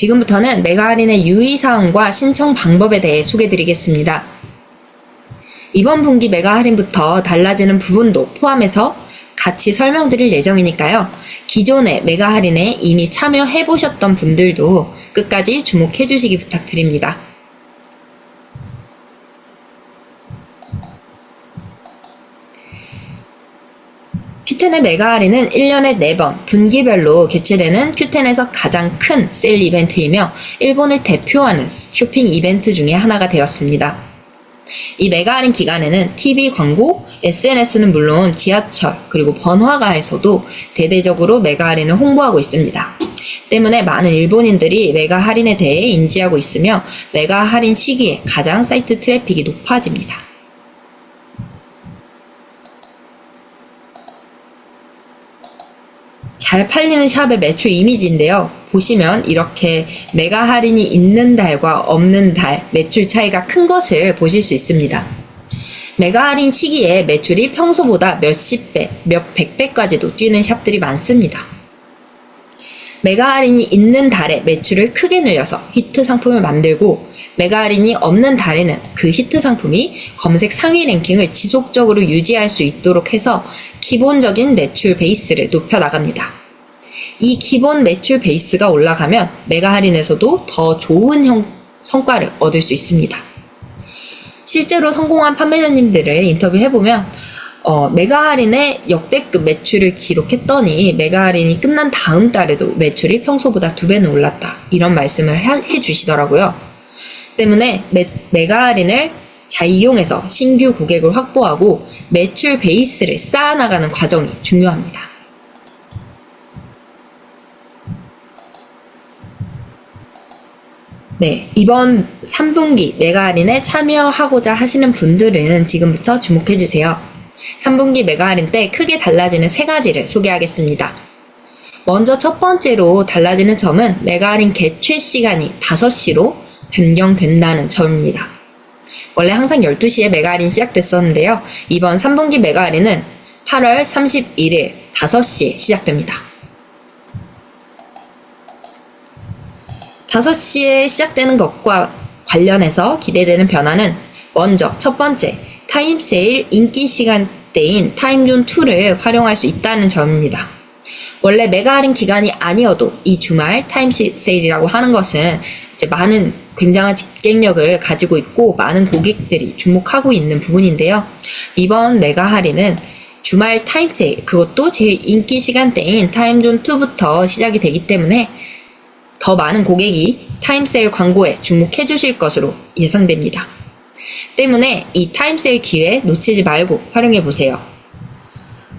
지금부터는 메가 할인의 유의사항과 신청 방법에 대해 소개드리겠습니다. 이번 분기 메가 할인부터 달라지는 부분도 포함해서 같이 설명드릴 예정이니까요. 기존의 메가 할인에 이미 참여해보셨던 분들도 끝까지 주목해주시기 부탁드립니다. 큐텐의 메가 할인은 1년에 4번 분기별로 개최되는 큐텐에서 가장 큰 세일 이벤트이며 일본을 대표하는 쇼핑 이벤트 중에 하나가 되었습니다. 이 메가 할인 기간에는 TV 광고, SNS는 물론 지하철 그리고 번화가에서도 대대적으로 메가 할인을 홍보하고 있습니다. 때문에 많은 일본인들이 메가 할인에 대해 인지하고 있으며 메가 할인 시기에 가장 사이트 트래픽이 높아집니다. 잘 팔리는 샵의 매출 이미지인데요. 보시면 이렇게 메가 할인이 있는 달과 없는 달 매출 차이가 큰 것을 보실 수 있습니다. 메가 할인 시기에 매출이 평소보다 몇십 배, 몇백 배까지도 뛰는 샵들이 많습니다. 메가 할인이 있는 달에 매출을 크게 늘려서 히트 상품을 만들고 메가 할인이 없는 달에는 그 히트 상품이 검색 상위 랭킹을 지속적으로 유지할 수 있도록 해서 기본적인 매출 베이스를 높여 나갑니다. 이 기본 매출 베이스가 올라가면 메가 할인에서도 더 좋은 성과를 얻을 수 있습니다. 실제로 성공한 판매자님들을 인터뷰해보면 메가 할인의 역대급 매출을 기록했더니 메가 할인이 끝난 다음 달에도 매출이 평소보다 2배는 올랐다. 이런 말씀을 해주시더라고요. 때문에 메가 할인을 잘 이용해서 신규 고객을 확보하고 매출 베이스를 쌓아나가는 과정이 중요합니다. 네, 이번 3분기 메가 할인에 참여하고자 하시는 분들은 지금부터 주목해주세요. 3분기 메가 할인 때 크게 달라지는 3가지를 소개하겠습니다. 먼저 첫 번째로 달라지는 점은 메가 할인 개최 시간이 5시로 변경된다는 점입니다. 원래 항상 12시에 메가 할인 시작됐었는데요. 이번 3분기 메가 할인은 8월 31일 5시에 시작됩니다. 5시에 시작되는 것과 관련해서 기대되는 변화는 먼저 첫 번째, 타임세일 인기 시간대인 타임존2를 활용할 수 있다는 점입니다. 원래 메가 할인 기간이 아니어도 이 주말 타임세일이라고 하는 것은 이제 굉장한 집객력을 가지고 있고 많은 고객들이 주목하고 있는 부분인데요. 이번 메가 할인은 주말 타임세일, 그것도 제일 인기 시간대인 타임존2부터 시작이 되기 때문에 더 많은 고객이 타임세일 광고에 주목해 주실 것으로 예상됩니다. 때문에 이 타임세일 기회 놓치지 말고 활용해 보세요.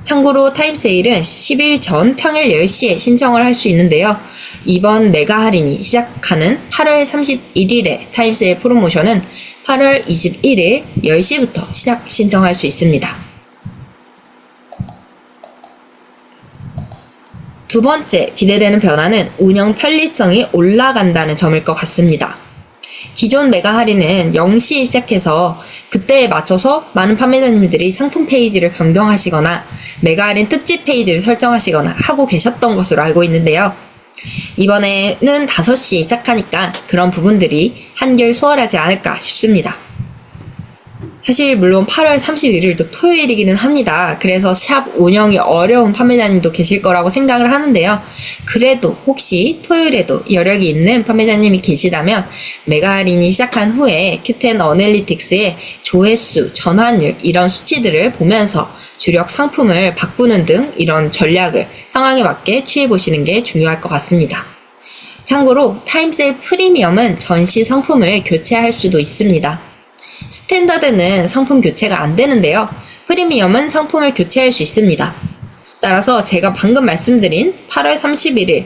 참고로 타임세일은 10일 전 평일 10시에 신청을 할 수 있는데요. 이번 메가 할인이 시작하는 8월 31일의 타임세일 프로모션은 8월 21일 10시부터 신청할 수 있습니다. 두 번째 기대되는 변화는 운영 편리성이 올라간다는 점일 것 같습니다. 기존 메가 할인은 0시에 시작해서 그때에 맞춰서 많은 판매자님들이 상품 페이지를 변경하시거나 메가 할인 특집 페이지를 설정하시거나 하고 계셨던 것으로 알고 있는데요. 이번에는 5시에 시작하니까 그런 부분들이 한결 수월하지 않을까 싶습니다. 사실 물론 8월 31일도 토요일이기는 합니다. 그래서 샵 운영이 어려운 판매자님도 계실 거라고 생각을 하는데요. 그래도 혹시 토요일에도 여력이 있는 판매자님이 계시다면 메가 할인이 시작한 후에 큐텐 어널리틱스의 조회수, 전환율 이런 수치들을 보면서 주력 상품을 바꾸는 등 이런 전략을 상황에 맞게 취해보시는 게 중요할 것 같습니다. 참고로 타임세일 프리미엄은 전시 상품을 교체할 수도 있습니다. 스탠다드는 상품 교체가 안 되는데요. 프리미엄은 상품을 교체할 수 있습니다. 따라서 제가 방금 말씀드린 8월 31일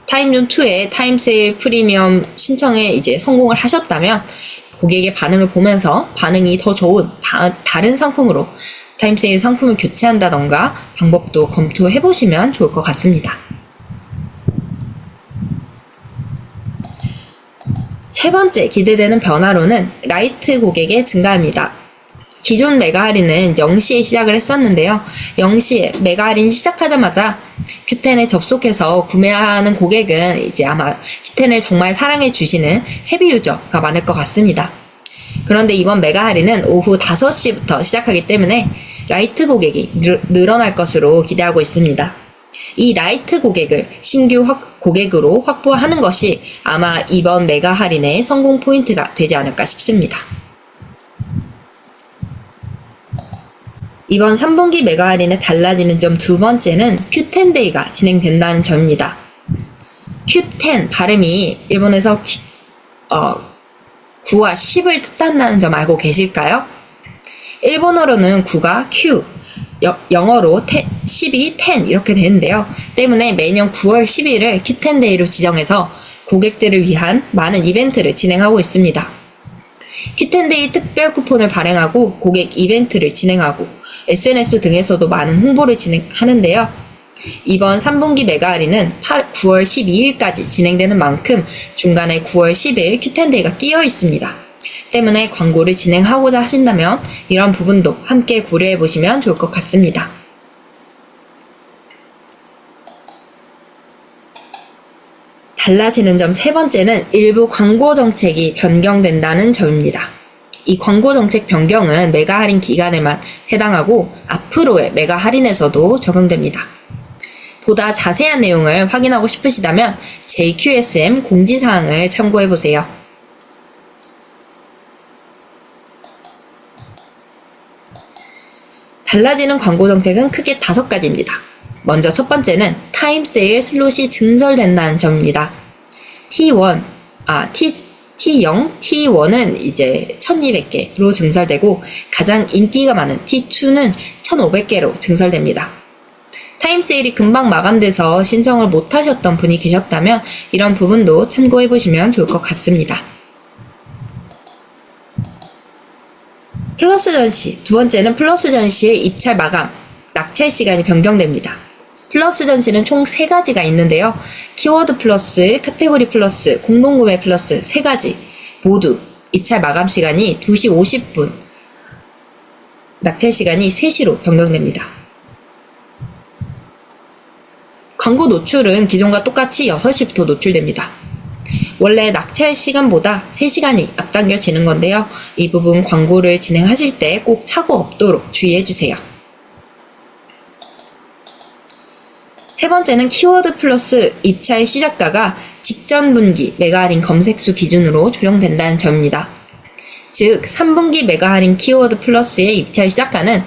타임존2의 타임세일 프리미엄 신청에 이제 성공을 하셨다면 고객의 반응을 보면서 반응이 더 좋은 다른 상품으로 타임세일 상품을 교체한다던가 방법도 검토해 보시면 좋을 것 같습니다. 세 번째 기대되는 변화로는 라이트 고객의 증가입니다. 기존 메가 할인은 0시에 시작을 했었는데요. 0시에 메가 할인 시작하자마자 Q10에 접속해서 구매하는 고객은 이제 아마 Q10을 정말 사랑해 주시는 헤비 유저가 많을 것 같습니다. 그런데 이번 메가 할인은 오후 5시부터 시작하기 때문에 라이트 고객이 늘어날 것으로 기대하고 있습니다. 이 라이트 고객을 신규 고객으로 확보하는 것이 아마 이번 메가 할인의 성공 포인트가 되지 않을까 싶습니다. 이번 3분기 메가 할인에 달라지는 점 두 번째는 Q10데이가 진행된다는 점입니다. Q10 발음이 일본에서 9와 10을 뜻한다는 점 알고 계실까요? 일본어로는 9가 Q, 영어로 10이 10 이렇게 되는데요. 때문에 매년 9월 10일을 Q10데이로 지정해서 고객들을 위한 많은 이벤트를 진행하고 있습니다. Q10데이 특별 쿠폰을 발행하고 고객 이벤트를 진행하고 SNS 등에서도 많은 홍보를 진행하는데요. 이번 3분기 메가 할인은 9월 12일까지 진행되는 만큼 중간에 9월 10일 Q10데이가 끼어 있습니다. 때문에 광고를 진행하고자 하신다면 이런 부분도 함께 고려해 보시면 좋을 것 같습니다. 달라지는 점 세 번째는 일부 광고 정책이 변경된다는 점입니다. 이 광고 정책 변경은 메가 할인 기간에만 해당하고 앞으로의 메가 할인에서도 적용됩니다. 보다 자세한 내용을 확인하고 싶으시다면 JQSM 공지사항을 참고해보세요. 달라지는 광고 정책은 크게 5가지입니다. 먼저 첫 번째는 타임 세일 슬롯이 증설된다는 점입니다. T0, T1은 이제 1200개로 증설되고 가장 인기가 많은 T2는 1500개로 증설됩니다. 타임 세일이 금방 마감돼서 신청을 못하셨던 분이 계셨다면 이런 부분도 참고해보시면 좋을 것 같습니다. 플러스 전시, 두 번째는 플러스 전시의 입찰 마감, 낙찰 시간이 변경됩니다. 플러스 전시는 총 3가지가 있는데요. 키워드 플러스, 카테고리 플러스, 공동구매 플러스 3가지 모두 입찰 마감 시간이 2시 50분, 낙찰 시간이 3시로 변경됩니다. 광고 노출은 기존과 똑같이 6시부터 노출됩니다. 원래 낙찰 시간보다 3시간이 앞당겨지는 건데요. 이 부분 광고를 진행하실 때 꼭 착오 없도록 주의해주세요. 세 번째는 키워드 플러스 입찰 시작가가 직전 분기 메가 할인 검색수 기준으로 조정된다는 점입니다. 즉 3분기 메가 할인 키워드 플러스의 입찰 시작가는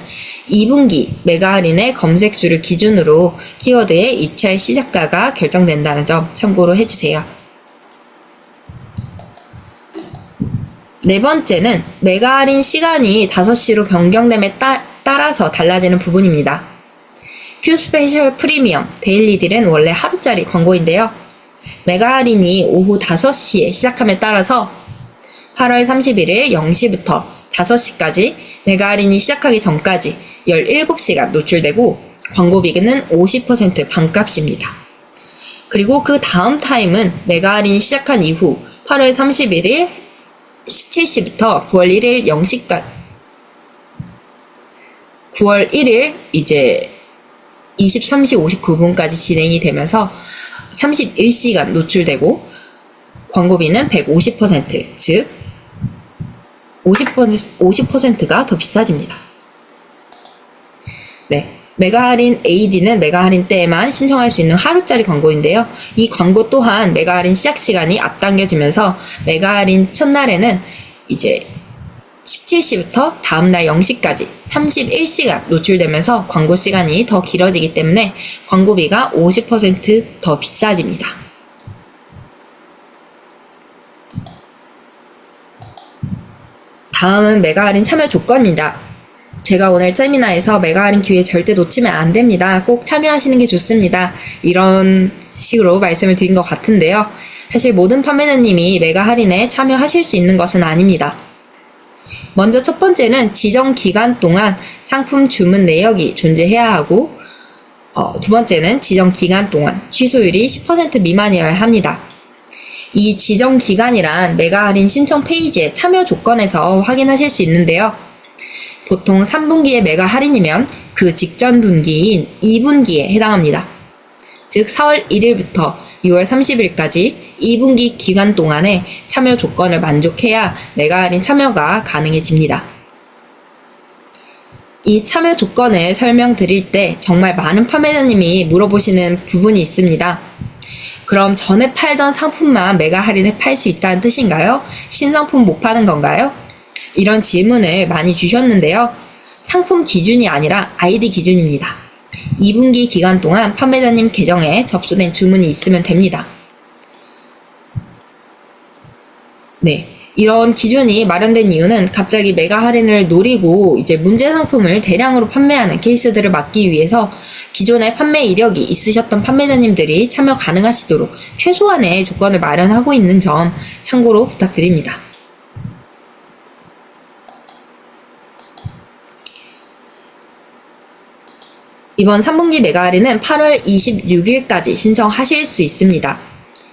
2분기 메가 할인의 검색수를 기준으로 키워드의 입찰 시작가가 결정된다는 점 참고로 해주세요. 네 번째는 메가 할인 시간이 5시로 변경됨에 따라서 달라지는 부분입니다. Q 스페셜 프리미엄 데일리 딜은 원래 하루짜리 광고인데요. 메가 할인이 오후 5시에 시작함에 따라서 8월 31일 0시부터 5시까지 메가 할인이 시작하기 전까지 17시간 노출되고 광고비는 50% 반값입니다. 그리고 그 다음 타임은 메가 할인이 시작한 이후 8월 31일 17시부터 9월 1일 0시까지 9월 1일 이제 23시 59분까지 진행이 되면서 31시간 노출되고 광고비는 150%, 즉 50%가 더 비싸집니다. 네, 메가 할인 AD는 메가 할인 때에만 신청할 수 있는 하루짜리 광고인데요. 이 광고 또한 메가 할인 시작 시간이 앞당겨지면서 메가 할인 첫날에는 이제 17시부터 다음날 0시까지 31시간 노출되면서 광고 시간이 더 길어지기 때문에 광고비가 50% 비싸집니다. 다음은 메가 할인 참여 조건입니다. 제가 오늘 세미나에서 메가 할인 기회 절대 놓치면 안 됩니다. 꼭 참여하시는 게 좋습니다. 이런 식으로 말씀을 드린 것 같은데요. 사실 모든 판매자님이 메가 할인에 참여하실 수 있는 것은 아닙니다. 먼저 첫 번째는 지정 기간 동안 상품 주문 내역이 존재해야 하고 두 번째는 지정 기간 동안 취소율이 10% 미만이어야 합니다. 이 지정 기간이란 메가 할인 신청 페이지의 참여 조건에서 확인하실 수 있는데요. 보통 3분기의 매가 할인이면 그 직전 분기인 2분기에 해당합니다. 즉 4월 1일부터 6월 30일까지 2분기 기간 동안에 참여 조건을 만족해야 매가 할인 참여가 가능해집니다. 이 참여 조건을 설명드릴 때 정말 많은 판매자님이 물어보시는 부분이 있습니다. 그럼 전에 팔던 상품만 매가 할인에 팔 수 있다는 뜻인가요? 신상품 못 파는 건가요? 이런 질문을 많이 주셨는데요. 상품 기준이 아니라 아이디 기준입니다. 2분기 기간 동안 판매자님 계정에 접수된 주문이 있으면 됩니다. 네. 이런 기준이 마련된 이유는 갑자기 매가 할인을 노리고 이제 문제 상품을 대량으로 판매하는 케이스들을 막기 위해서 기존에 판매 이력이 있으셨던 판매자님들이 참여 가능하시도록 최소한의 조건을 마련하고 있는 점 참고로 부탁드립니다. 이번 3분기 매가 할인은 8월 26일까지 신청하실 수 있습니다.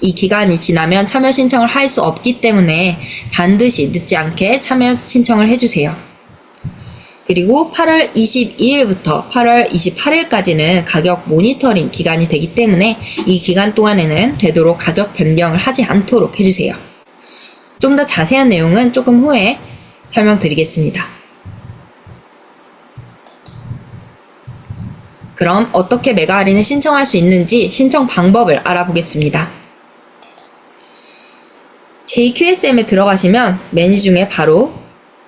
이 기간이 지나면 참여 신청을 할 수 없기 때문에 반드시 늦지 않게 참여 신청을 해주세요. 그리고 8월 22일부터 8월 28일까지는 가격 모니터링 기간이 되기 때문에 이 기간 동안에는 되도록 가격 변경을 하지 않도록 해주세요. 좀 더 자세한 내용은 조금 후에 설명드리겠습니다. 그럼 어떻게 매가 할인을 신청할 수 있는지 신청 방법을 알아보겠습니다. JQSM에 들어가시면 메뉴 중에 바로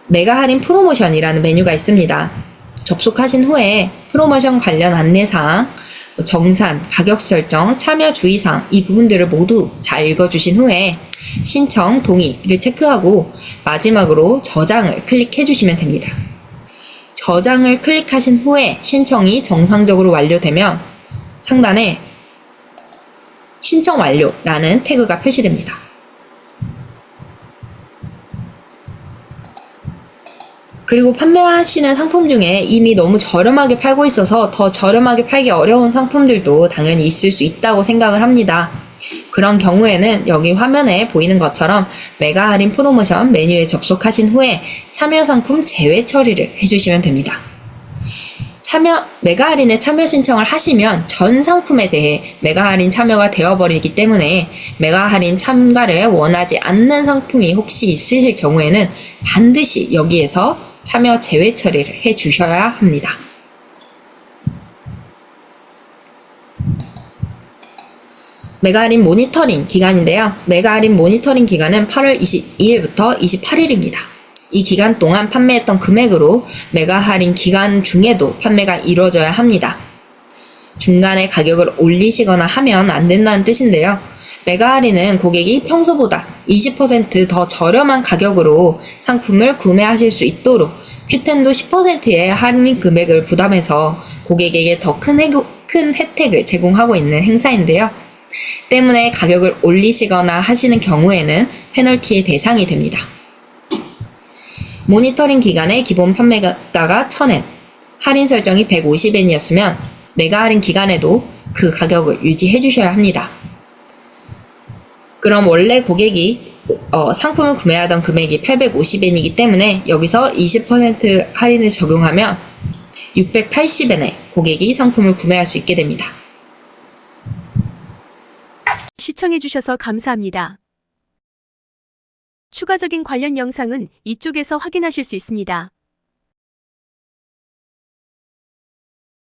매가 할인 프로모션이라는 메뉴가 있습니다. 접속하신 후에 프로모션 관련 안내사항, 정산, 가격 설정, 참여 주의사항 이 부분들을 모두 잘 읽어주신 후에 신청, 동의를 체크하고 마지막으로 저장을 클릭해 주시면 됩니다. 저장을 클릭하신 후에 신청이 정상적으로 완료되면 상단에 신청 완료라는 태그가 표시됩니다. 그리고 판매하시는 상품 중에 이미 너무 저렴하게 팔고 있어서 더 저렴하게 팔기 어려운 상품들도 당연히 있을 수 있다고 생각을 합니다. 그런 경우에는 여기 화면에 보이는 것처럼 매가 할인 프로모션 메뉴에 접속하신 후에 참여 상품 제외 처리를 해주시면 됩니다. 매가 할인에 참여 신청을 하시면 전 상품에 대해 매가 할인 참여가 되어버리기 때문에 매가 할인 참가를 원하지 않는 상품이 혹시 있으실 경우에는 반드시 여기에서 참여 제외 처리를 해 주셔야 합니다. 매가 할인 모니터링 기간인데요. 매가 할인 모니터링 기간은 8월 22일부터 28일입니다. 이 기간 동안 판매했던 금액으로 매가 할인 기간 중에도 판매가 이루어져야 합니다. 중간에 가격을 올리시거나 하면 안 된다는 뜻인데요. 매가 할인은 고객이 평소보다 20% 더 저렴한 가격으로 상품을 구매하실 수 있도록 큐텐도 10%의 할인 금액을 부담해서 고객에게 더 큰 혜택을 제공하고 있는 행사인데요. 때문에 가격을 올리시거나 하시는 경우에는 페널티의 대상이 됩니다. 모니터링 기간에 기본 판매가가 1,000엔, 할인 설정이 150엔이었으면 매가 할인 기간에도 그 가격을 유지해 주셔야 합니다. 그럼 원래 고객이 상품을 구매하던 금액이 850엔이기 때문에 여기서 20% 할인을 적용하면 680엔에 고객이 상품을 구매할 수 있게 됩니다. 시청해주셔서 감사합니다. 추가적인 관련 영상은 이쪽에서 확인하실 수 있습니다.